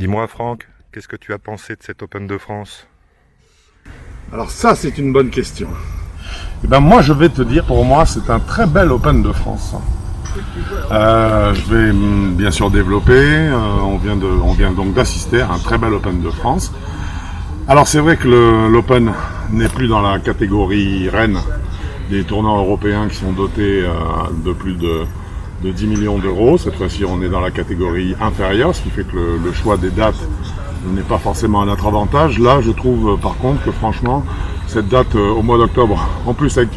Dis-moi Franck, qu'est-ce que tu as pensé de cet Open de France? Alors ça, c'est une bonne question. Eh ben moi, je vais te dire, pour moi, c'est un très bel Open de France. Je vais bien sûr développer. On vient donc d'assister à un très bel Open de France. Alors c'est vrai que l'Open n'est plus dans la catégorie reine des tournois européens qui sont dotés de plus de 10 millions d'euros. Cette fois-ci, on est dans la catégorie inférieure, ce qui fait que le choix des dates n'est pas forcément à notre avantage. Là, je trouve par contre que franchement, cette date au mois d'octobre, en plus avec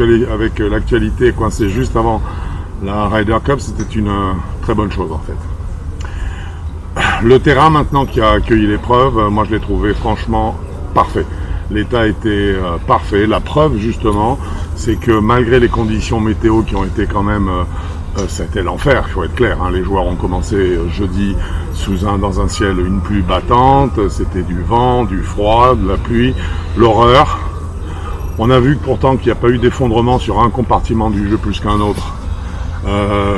l'actualité coincée juste avant la Ryder Cup, c'était une très bonne chose en fait. Le terrain maintenant qui a accueilli l'épreuve, moi je l'ai trouvé franchement parfait. L'état était parfait. La preuve justement, c'est que malgré les conditions météo qui ont été quand même c'était l'enfer, il faut être clair. Hein. Les joueurs ont commencé jeudi dans un ciel, une pluie battante, c'était du vent, du froid, de la pluie, l'horreur. On a vu pourtant qu'il n'y a pas eu d'effondrement sur un compartiment du jeu plus qu'un autre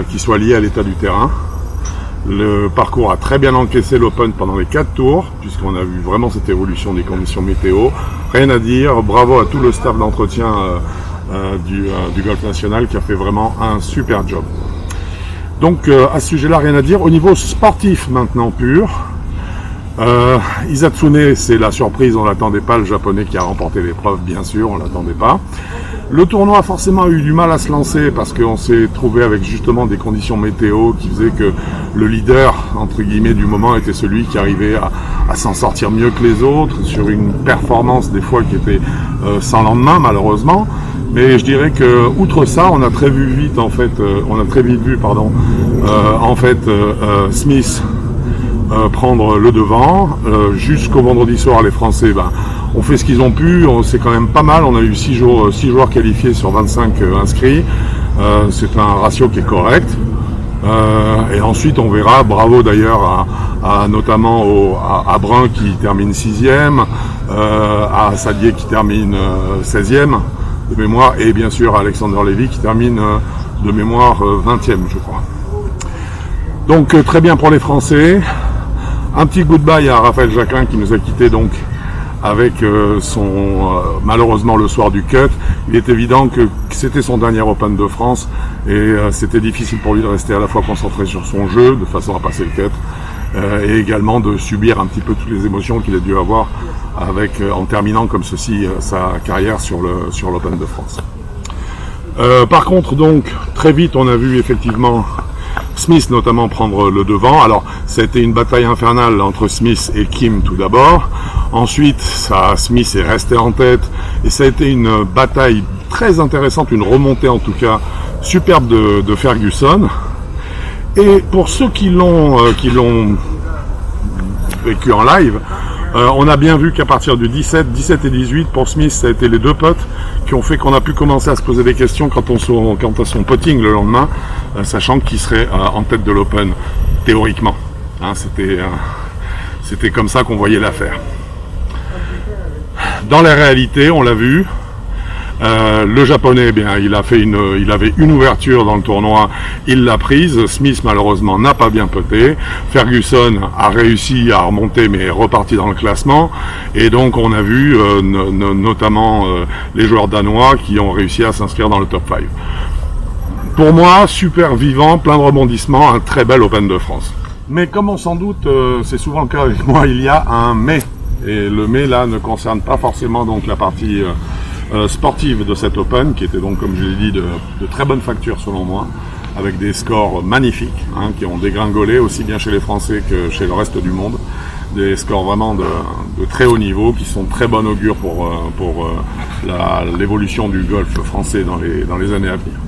qui soit lié à l'état du terrain. Le parcours a très bien encaissé l'Open pendant les 4 tours, puisqu'on a vu vraiment cette évolution des conditions météo. Rien à dire, bravo à tout le staff d'entretien du Golf National qui a fait vraiment un super job. Donc à ce sujet-là, rien à dire. Au niveau sportif maintenant pur, Izatsune, c'est la surprise, on ne l'attendait pas, le japonais qui a remporté l'épreuve, bien sûr, on ne l'attendait pas. Le tournoi a forcément eu du mal à se lancer parce qu'on s'est trouvé avec justement des conditions météo qui faisaient que le leader, entre guillemets, du moment était celui qui arrivait à s'en sortir mieux que les autres, sur une performance des fois qui était sans lendemain malheureusement. Mais je dirais que outre ça, on a très vite vu Smith prendre le devant. Jusqu'au vendredi soir, les Français ont fait ce qu'ils ont pu. C'est quand même pas mal. On a eu 6 joueurs qualifiés sur 25 inscrits. C'est un ratio qui est correct. Et ensuite, on verra. Bravo d'ailleurs notamment à Brun qui termine 6e, à Sadier qui termine 16e de mémoire, et bien sûr à Alexander Levy qui termine de mémoire 20e, je crois. Donc très bien pour les Français. Un petit goodbye à Raphaël Jacquelin qui nous a quittés donc avec malheureusement le soir du cut. Il est évident que c'était son dernier Open de France et c'était difficile pour lui de rester à la fois concentré sur son jeu de façon à passer le cut et également de subir un petit peu toutes les émotions qu'il a dû avoir en terminant comme ceci sa carrière sur l'Open de France. Par contre donc très vite on a vu effectivement Smith notamment prendre le devant. Alors ça a été une bataille infernale entre Smith et Kim tout d'abord. Ensuite Smith est resté en tête et ça a été une bataille très intéressante, une remontée en tout cas superbe de Ferguson. Et pour ceux qui l'ont vécu en live, on a bien vu qu'à partir du 17 et 18, pour Smith, ça a été les deux putts qui ont fait qu'on a pu commencer à se poser des questions quant à son putting le lendemain, sachant qu'il serait en tête de l'Open, théoriquement. Hein, c'était comme ça qu'on voyait l'affaire. Dans la réalité, on l'a vu, le japonais, il avait une ouverture dans le tournoi, il l'a prise. Smith malheureusement n'a pas bien putté. Ferguson a réussi à remonter mais est reparti dans le classement. Et donc on a vu notamment les joueurs danois qui ont réussi à s'inscrire dans le top 5. Pour moi, super vivant, plein de rebondissements, un très bel Open de France. Mais comme on s'en doute, c'est souvent le cas avec moi, il y a un mais. Et le mais là ne concerne pas forcément donc la partie sportive de cet Open, qui était donc, comme je l'ai dit, de très bonne facture selon moi, avec des scores magnifiques, hein, qui ont dégringolé aussi bien chez les Français que chez le reste du monde. Des scores vraiment de très haut niveau, qui sont très bon augure pour l'évolution du golf français dans les années à venir.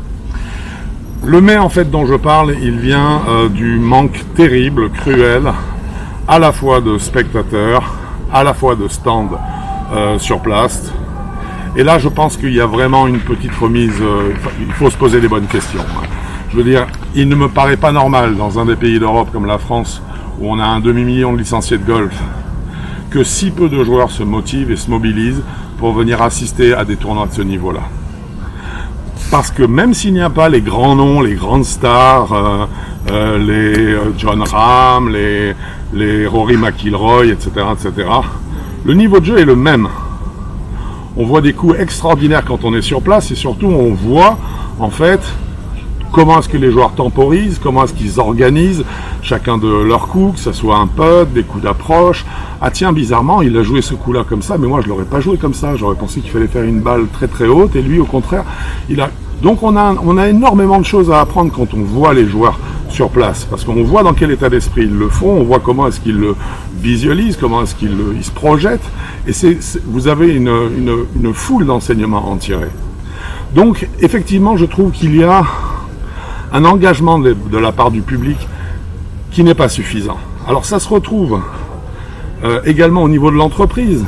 Le mais en fait dont je parle, il vient du manque terrible, cruel, à la fois de spectateurs, à la fois de stands sur place. Et là, je pense qu'il y a vraiment une petite remise, il faut se poser les bonnes questions. Je veux dire, il ne me paraît pas normal dans un des pays d'Europe comme la France, où on a un demi-million de licenciés de golf, que si peu de joueurs se motivent et se mobilisent pour venir assister à des tournois de ce niveau-là. Parce que même s'il n'y a pas les grands noms, les grandes stars, les John Rahm, les Rory McIlroy, etc., etc. Le niveau de jeu est le même. On voit des coups extraordinaires quand on est sur place et surtout on voit en fait comment est-ce que les joueurs temporisent, comment est-ce qu'ils organisent chacun de leurs coups, que ce soit un putt, des coups d'approche. Ah tiens, bizarrement, il a joué ce coup-là comme ça, mais moi je l'aurais pas joué comme ça. J'aurais pensé qu'il fallait faire une balle très très haute et lui au contraire, il a... Donc on a énormément de choses à apprendre quand on voit les joueurs sur place, parce qu'on voit dans quel état d'esprit ils le font, on voit comment est-ce qu'ils le visualisent, comment est-ce qu'ils se projettent, et vous avez une foule d'enseignements à en tirer. Donc effectivement, je trouve qu'il y a un engagement de la part du public qui n'est pas suffisant. Alors ça se retrouve également au niveau de l'entreprise,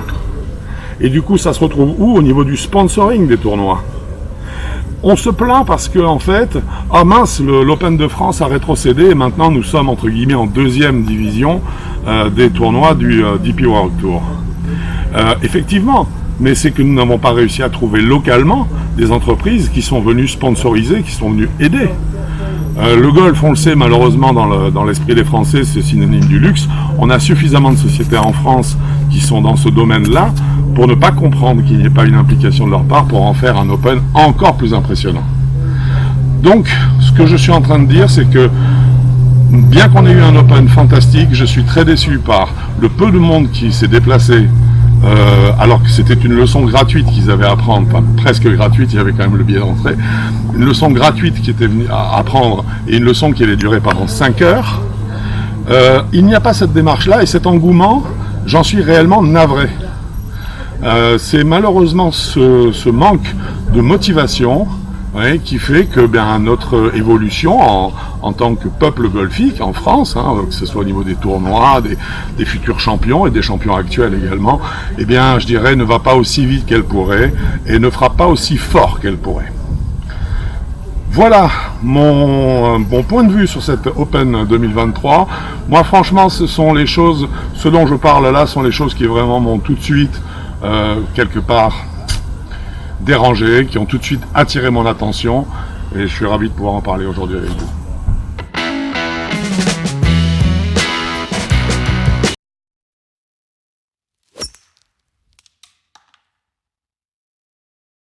et du coup ça se retrouve où? Au niveau du sponsoring des tournois. On se plaint parce que, en fait, ah mince, l'Open de France a rétrocédé et maintenant nous sommes, entre guillemets, en deuxième division des tournois du DP World Tour. Effectivement, mais c'est que nous n'avons pas réussi à trouver localement des entreprises qui sont venues sponsoriser, qui sont venues aider. Le golf, on le sait, malheureusement, dans l'esprit des Français, c'est synonyme du luxe. On a suffisamment de sociétés en France qui sont dans ce domaine-là pour ne pas comprendre qu'il n'y ait pas une implication de leur part pour en faire un Open encore plus impressionnant. Donc, ce que je suis en train de dire, c'est que bien qu'on ait eu un Open fantastique, je suis très déçu par le peu de monde qui s'est déplacé alors que c'était une leçon gratuite qu'ils avaient à apprendre, enfin presque gratuite, il y avait quand même le billet d'entrée, une leçon gratuite qui était venue à apprendre et une leçon qui allait durer pendant 5 heures. Il n'y a pas cette démarche-là et cet engouement, j'en suis réellement navré. C'est malheureusement ce manque de motivation qui fait que notre évolution en tant que peuple golfique en France, que ce soit au niveau des tournois, des futurs champions et des champions actuels également, je dirais ne va pas aussi vite qu'elle pourrait et ne fera pas aussi fort qu'elle pourrait. Voilà mon point de vue sur cette Open 2023. Moi franchement ce dont je parle là sont les choses qui vraiment m'ont tout de suite quelque part dérangé, qui ont tout de suite attiré mon attention et je suis ravi de pouvoir en parler aujourd'hui avec vous.